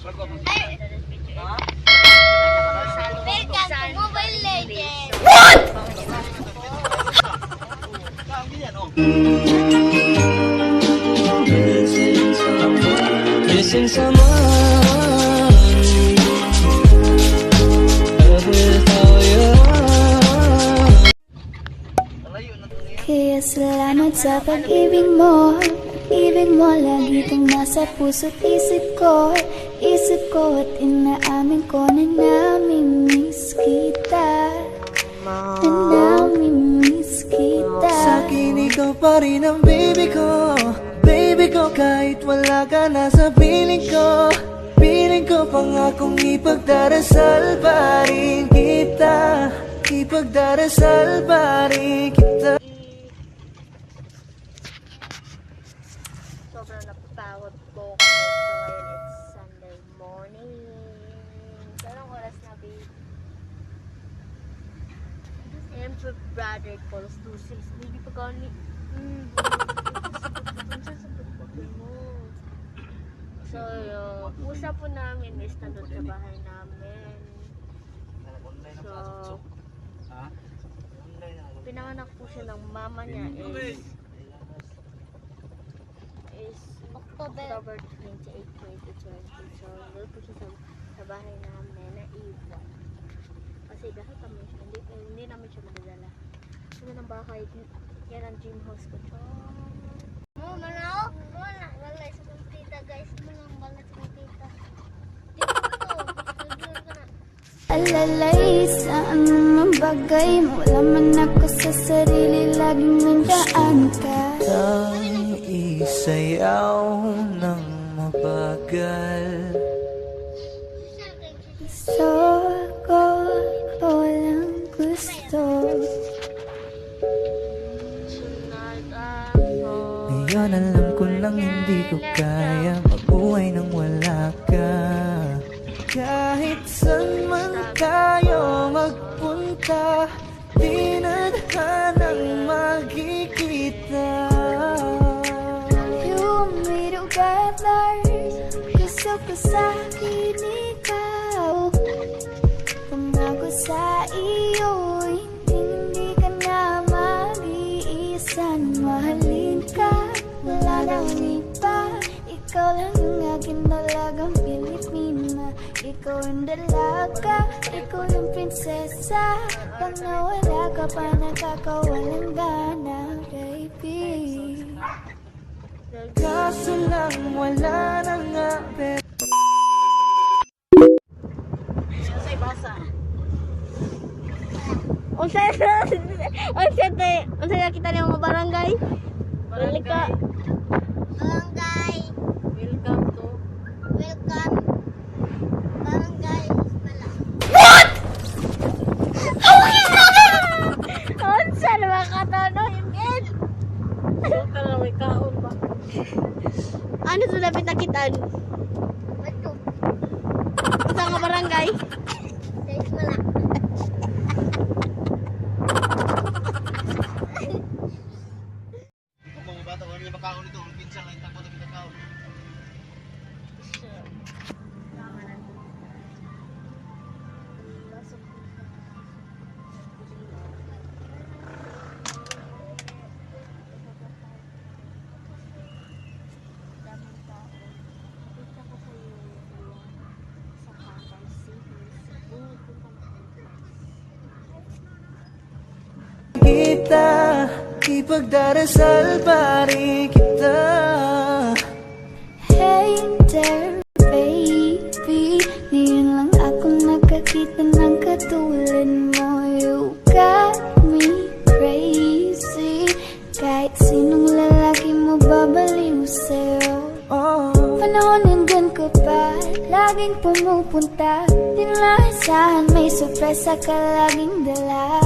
Welcome to Mobile Legends! Missing someone without you. Kaya salamat sa pag-ibig mo. Pag-ibig mo lagi itong nasa puso't isip ko. Isip ko at inaamin ko na namimiss kita. Na namimiss kita. Sa'kin ikaw pa rin ang baby ko. Baby ko kahit wala ka na sa piling ko. Piling ko pangakong ipagdarasal pa rin kita. Ipagdarasal pa rin kita. Sobrang napapagod po kasi so ngayon it's Sunday morning. Anong oras na, babe? Siyempre, brother, calls 2:06. Hindi pa gani. So, usap po namin is nandun sa bahay namin. So, pinanganak po siya ng mama niya is October 28, 2020. So, nandun po siya sa bahay namin na iwan. Kasi dahil kami siya, hindi namin siya madadala. Ano ng bahay, yan ang gym house ko. Manaw? Wala, balay sa kong tita guys. Manang balay sa kong tita. Alalay sa anumang bagay. Wala man ako sa sarili, laging nandaan ka. Tanging isayaw ng mabagal. So ko lang gusto. Ngayon alam ko lang hindi ko kaya mabuhay nang wala ka. Kahit saan man tayo magpunta, di na hanang magkikita. You me together. Gusto ko sa akin ikaw. Kung ako sa iyo, hindi ka na mag-iisan. Mahalin ka, wala nang iba. Ikaw lang ang aking dalagang Pilipina. Ikaw ang dalaga, ikaw yung prinsesa. Pag nawala ka pa, nakakawalang gana, baby. Kaso lang wala na nga pero Unsa nakita niyo mga barangay? Barangay. Welcome to Barangay Ismala. What? Unsa na makatono yun? Ka lang may kaon ba? Ano sa lapit nakitaan? Bato. Sa mga barangay? Sa Ismala. Mga bata, wala niya makaon ito. Ang pinsan lang, takbo na pinakaon. kita, ipagdarasal pa rin kita. Hey there, baby. Ngayon lang ako nakakita ng katulad mo. You got me crazy. Kahit sinong lalaki mo babaliw sa'yo. Panahon nandyan ka pa, laging pumupunta. Di nalasahan, may sorpresa ka laging dala.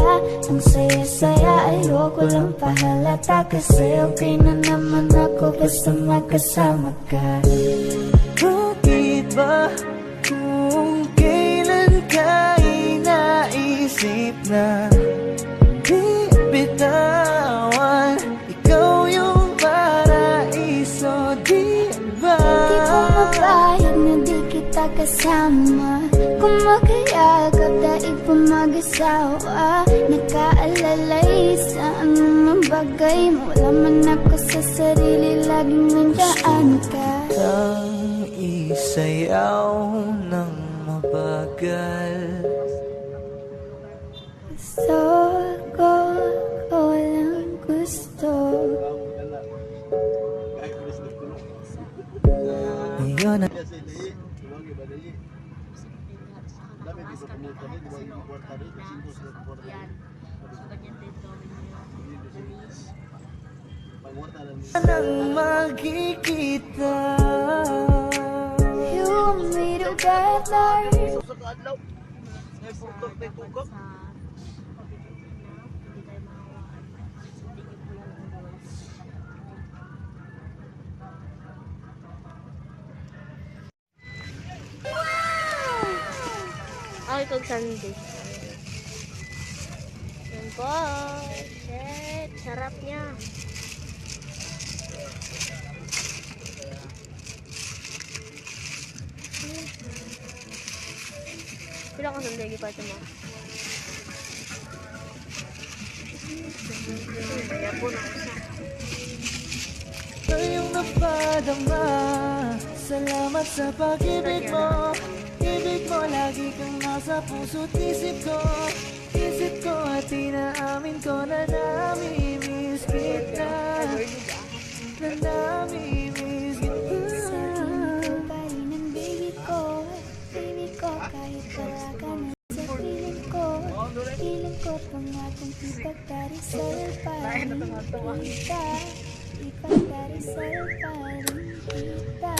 Ang saya-saya, ayoko lang pahalata. Kasi okay na naman ako basta magkasama ka. Bakit ba kung kailan ka inaisip na di bitawan? Ikaw yung paraiso, di ba? Di ko mapayag na di kita kita kasama. Kung magkayagap, daig pa mag-asawa. Nakaalalay sa anumang bagay. Wala man ako sa sarili, laging nandaan ka. Ang isayaw ng mabagal. Gusto ko, walang gusto. Ngayon na nang magkikita. You and me together. Ay, itong Sunday. Yan po. Shit, sarap niya. Pila ka Sunday pa ito mo? Kaya po na isa. Ngayong napadama. Salamat sa pag-ibig mo. Ibig mo, lagi kang nasa puso't isip ko. Isip ko at inaamin ko na namimiss kita. Na namimiss kita. Pa rin ang baby ko. Baby ko, kahit wala ka na sa piling ko. Piling ko, pangakong ipagdarisal pa rin kita. Ipagdarisal pa rin kita.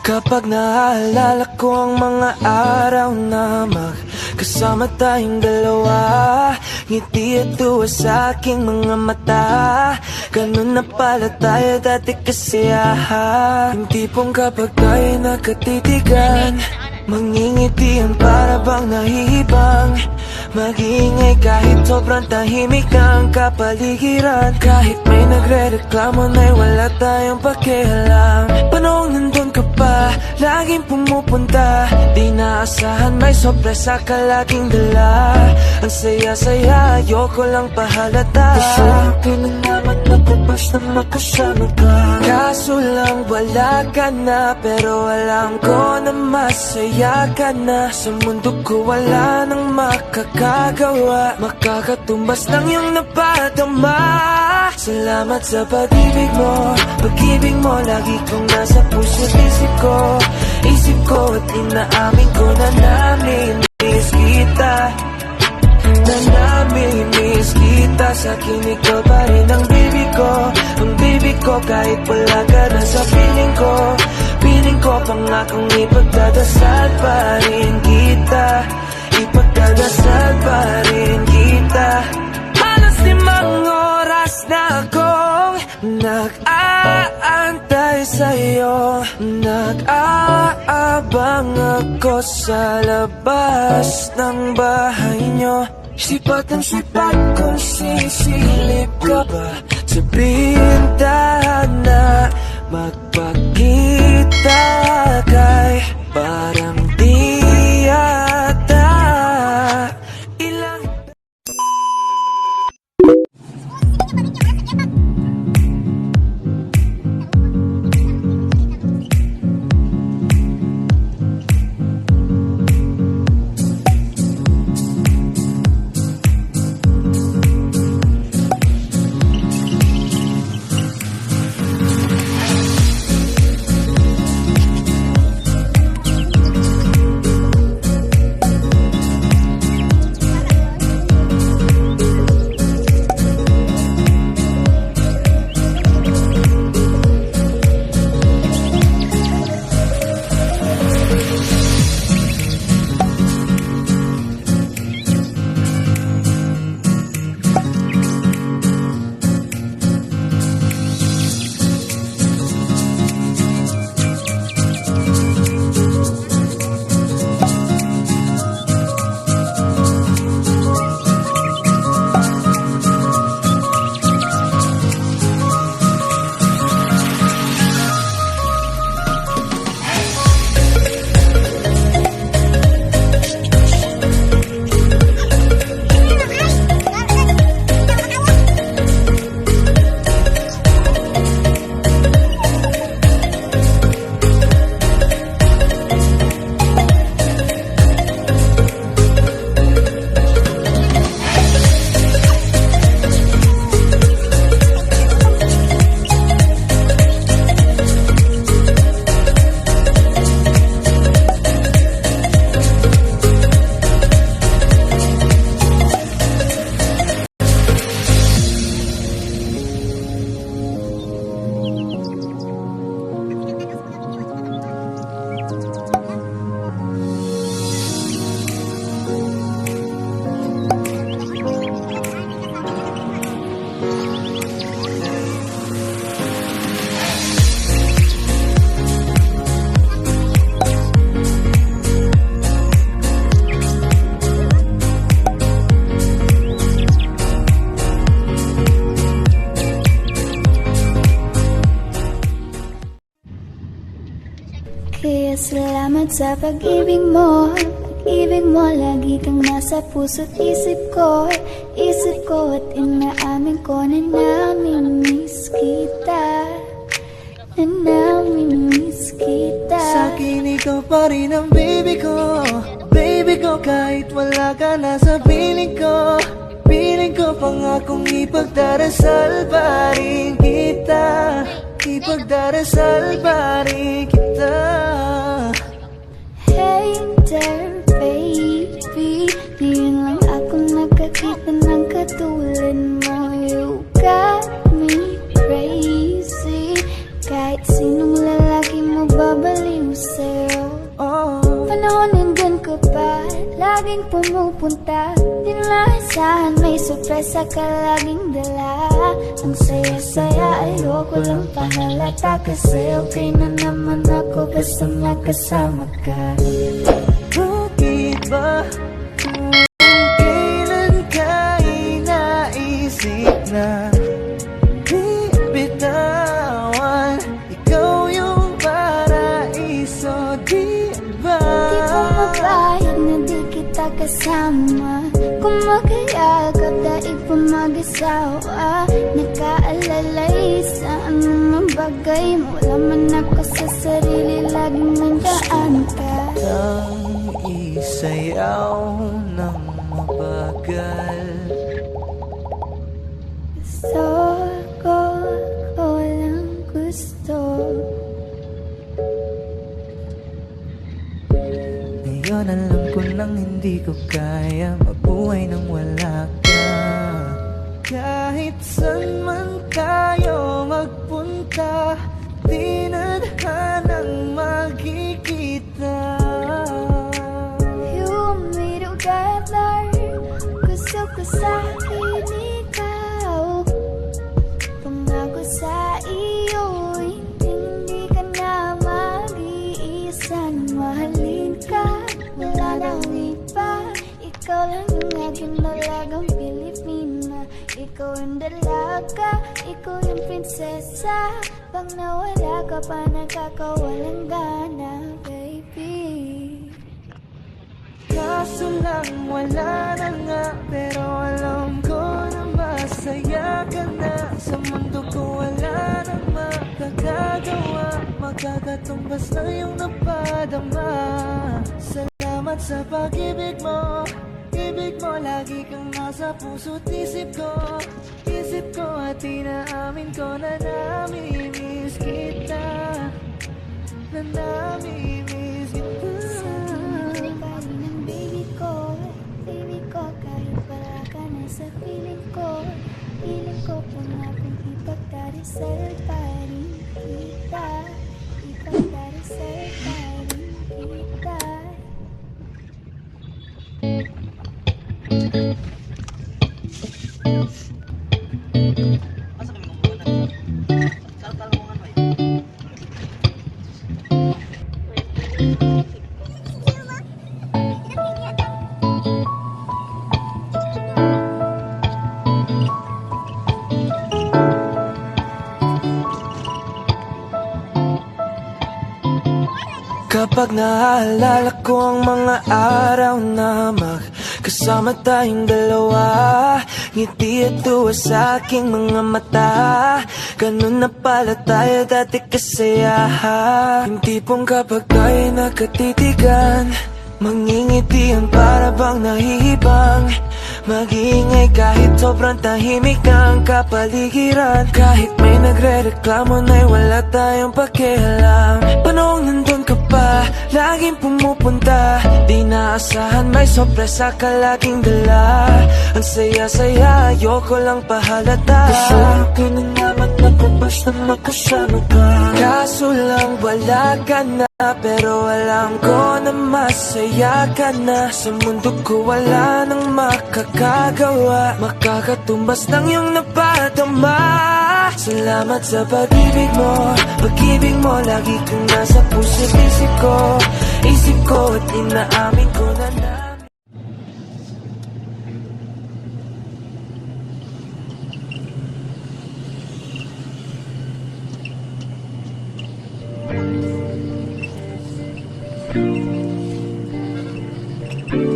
Kapag naaalala ko ang mga araw na magkasama tayong dalawa, ngiti at tuwa sa aking mga mata. Ganun na pala tayo dati kasi yung tipong kapag tayo nakatitigan, mangingitian para bang nahihibang. Mag-iingay kahit sobrang tahimik na ang kapaligiran. Kahit may nagre-reklamo na'y wala tayong pakialam. Panahong nandun ka pa, laging pumupunta. Di naasahan may sorpresa ka laging dala. Ang saya-saya, ayoko lang pahalata. Kasi akin na naman matapos na makasama ka. Kaso lang wala ka na, pero alam ko na masaya ka na. Sa mundo ko wala nang makakagawa. Makakatumbas lang yung napadama. Salamat sa pag-ibig mo. Pag-ibig mo lagi kong nasa puso't isip ko. Isip ko at inaamin ko na namimiss kita. Na namimiss kita. Sa akin ikaw pa rin ang baby ko. Ang baby ko kahit wala ka na sa piling ko. Piling ko pangakong ipagdadasal pa rin kita. Ipagdadasal pa rin kita. Halos 5 oras na akong nag-aantay sa'yo. Nag-aabang ako sa labas ng bahay nyo. Sipat ang sipat kung sisilip ka ba sa bintana. Magpakita kay parang di yata ilang. sa pag-ibig mo. Pag-ibig mo, lagi kang nasa puso't isip ko. Isip ko at inaamin ko na namimiss kita. Na namimiss kita. Sa'kin ikaw pa rin ang baby ko. Baby ko, kahit wala ka na sa piling ko. Piling ko pangakong ipagdarasal pa rin kita. Ipagdarasal pa rin kita. Hey there, baby, ngayon lang ako nakakita ng katulad mo. You got me crazy. Kahit sinong lalaki mo babaliw sa'yo. Panahon nandun ka pa, laging pumupunta. Di maasahan, may sorpresa ka laging dala. Ang saya-saya, ayoko lang pahalata. Kasi okay na naman ako basta nakasama ka. Bakit ba kung kailan ka inaisip na di bitawan? Ikaw yung paraiso, di ba? Di ko mapayag na di kita kasama. Kung magkayakap daig pa mag-asawa. Nakaalalay sa anumang bagay. Wala man ako sa sarili, laging nandaan ka. Ang isayaw ng mabagal. Gusto ko, ako lang gusto. Ngayon alam ko nang hindi ko kaya mabuhay nang wala ka. Kahit saan man tayo magpunta, di na hanang magkikita. You and me together, gusto ko sa'kin ikaw. Pangako sa iyo, hindi ka na mag-iisa. Mahalin ka, wala nang iba. Ikaw lang yung aking dalagang Pilipina. Ikaw yung dalaga, ikaw yung prinsesa. Pag nawala ka pa, nakakawalang gana, baby. Kaso lang wala na nga, pero alam ko na masaya ka na. Sa mundo ko wala nang makakagawa, magkakatumbas na yung napadama. Salamat sa pag-ibig mo. Ibig mo, lagi kang nasa puso't isip ko. Isip ko at inaamin ko na namimiss kita. Na namimiss kita. Sa'kin pa rin ang baby ko. Baby ko, kahit wala ka na sa piling ko. Piling ko pangakong ipagdarasal pa rin kita. Ipagdarasal pa rin kita. Asa kami kumuha na? Saan ka lang kung ano eh? Kapag naaalala ko ang mga araw na magkasama tayong dalawa, ngiti at tuwa sa aking mga mata. Ganun na pala tayo dati kasaya. Yung tipong kapag tayo'y nakatitigan, mangingitian para bang nahihibang. Mag-iingay kahit sobrang tahimik ang kapaligiran. Kahit may nagre-reklamo na'y wala tayong pakialam. Panong nandun ka pa, laging pumupunta. Di naasahan, may sorpresa ka laging dala. Ang saya-saya, ayoko lang pahalata. Kasi okay na naman ako basta makasama ka. Kaso lang wala ka na, pero alam ko na masaya ka na. Sa mundo ko wala nang makakagawa, makakatumbas ng iyong napadama. Salamat sa pag-ibig mo. Pag-ibig mo, lagi kang nasa puso't isip ko. Isip ko at inaamin ko na namin. Color-coded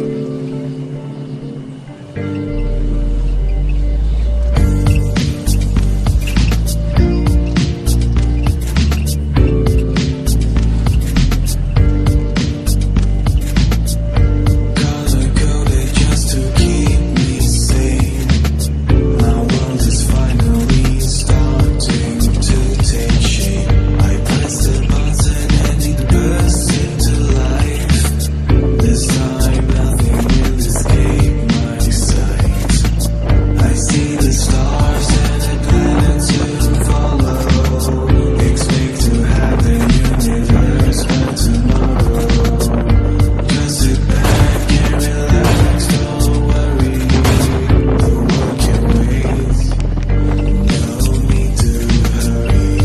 just to keep me sane. My world is finally starting to take shape. I press the button and it bursts into life. This time nothing will escape my sight. I see the stars and a planet to follow. Expect to have the universe by tomorrow. Just sit back and relax, don't worry. The world can wait, no need to hurry.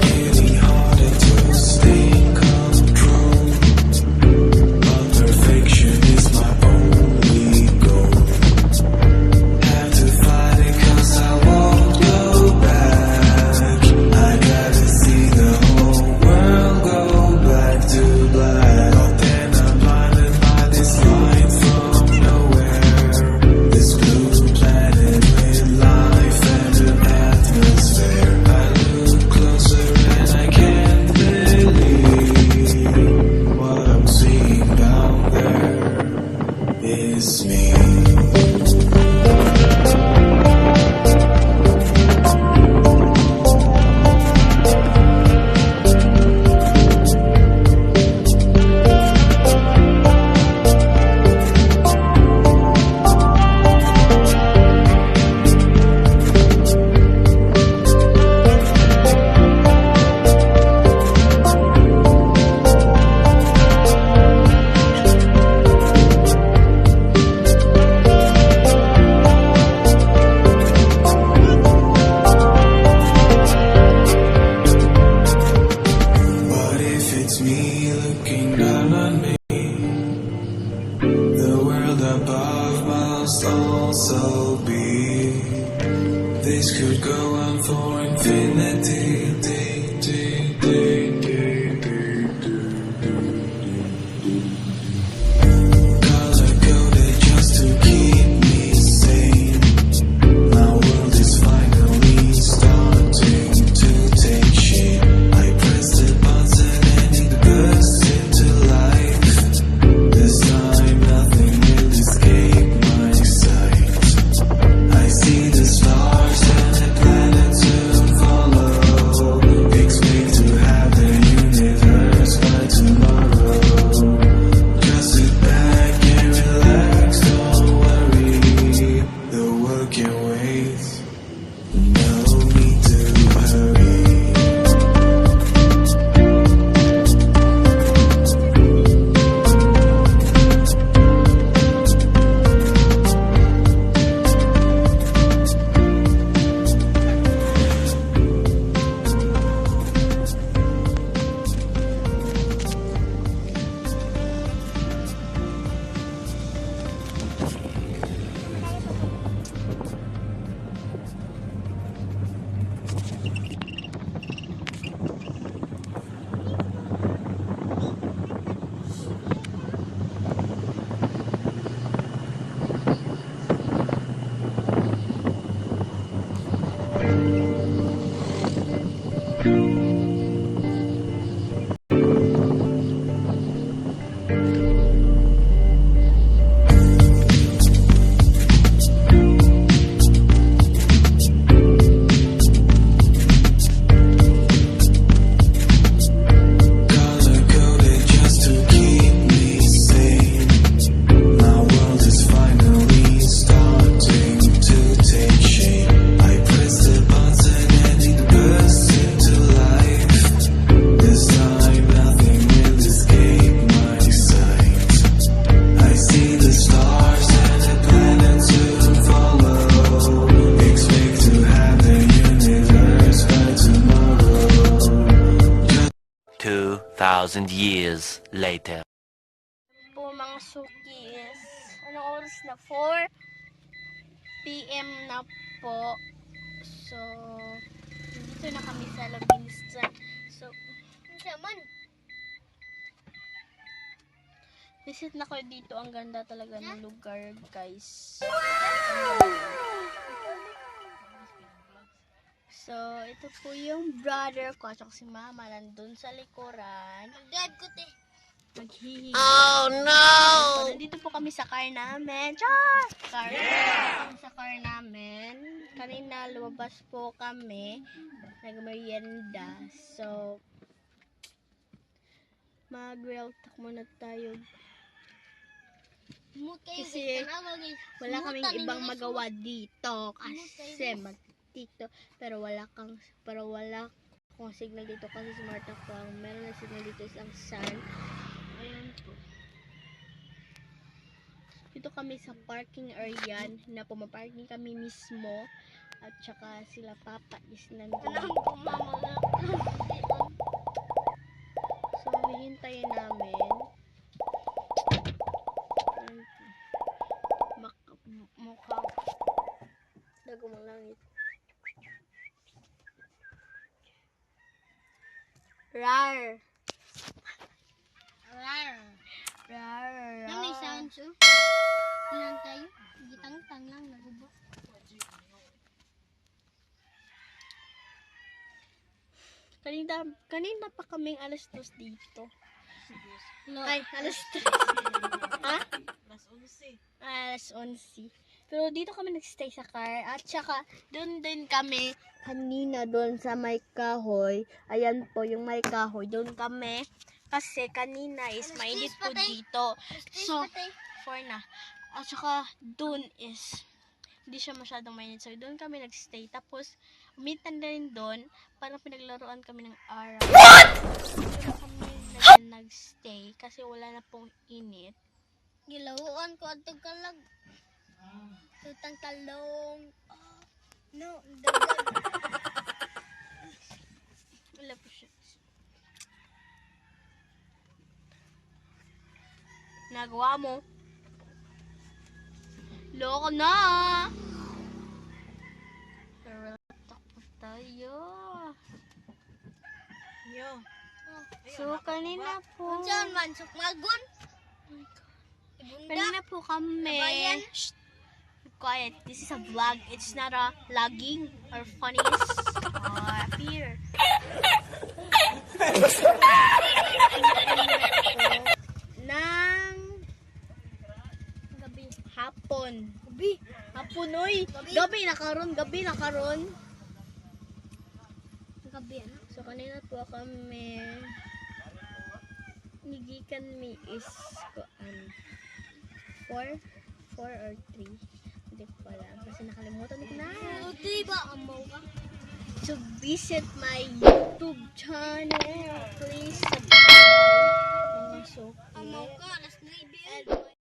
Getting harder to stay in control, but perfection is my only goal. Have to fight it 'cause I won't go back. I gotta see the whole world go back to black. But then I'm blinded by this light from nowhere. This blue planet with life and an atmosphere. I look closer and I can't believe what I'm seeing down there is me. But if it's me looking down on me, the world above must also be. This could go on for infinity. Color-coded just to keep me sane. My world is finally starting to take shape. I press the button and it bursts into life. This time nothing will escape my sight. I see the stars and a planet to follow. Expect to have the universe by tomorrow. Just sit back and relax, don't worry. The world can wait, no need to hurry. 2,000 years later. Po mga sukis. Anong oras na? 4 PM na po. So, dito na kami sa Labinsan. So, naman. Visit na kayo dito. Ang ganda talaga ng lugar, guys. So, ito po yung brother ko at si mama nandun sa likuran. Mag-dad ko, te. Maghihinga. Oh, no! So, nandito po kami sa car namin. Char! Car. Kami sa car namin. Kanina lumabas po kami. Nagmerienda. So, mag-real talk muna tayo. Kasi wala kaming ibang magawa dito. Kasi mag-TikTok. Pero wala akong signal dito kasi smart ako. Meron na signal dito isang sun. Ayan po. Dito kami sa parking area na pumaparking kami mismo. At saka sila papa is nandun. So, hihintayin namin. Mukhang dagumang langit. Rar. Rar. Rar. Nang may sounds oh. Ilan tayo? Gitang-tang lang nagubo. Kanina pa kaming alas 2 dito. No. Ay, alas 3. Ha? Alas 11. Pero dito kami nagstay sa car. At saka, doon din kami kanina doon sa may kahoy. Ayan po, yung may kahoy. Doon kami. Kasi kanina is mainit po dito. So, 4 na. At saka, doon is hindi siya masyadong mainit. So, doon kami nagstay. Tapos, umitan na rin doon. Parang pinaglaruan kami ng araw. What?! Doon kami nagstay. Kasi wala na pong init. Gilawaan ko at kalag. Tutang talong. No, dagat. Wala po siya. Nagawa mo. Loko na. Pero takpo tayo. Yo. So, kanina po. Diyan man, sukmagon. Kanina po kami. Shh. Quiet. This is a vlog. It's not a vlogging or funniest. Here. Nang gabi. Hapon. Gabi. Hapon, oy. Gabi na karon. Gabi. Ano? So, kanina po kami. Nigikan mi is 4 or 3. Hindi ko alam. Kasi nakalimutan ko na. Diba? Amaw ka? To visit my YouTube channel. Please subscribe. Mga so, amaw ka. Alas 9.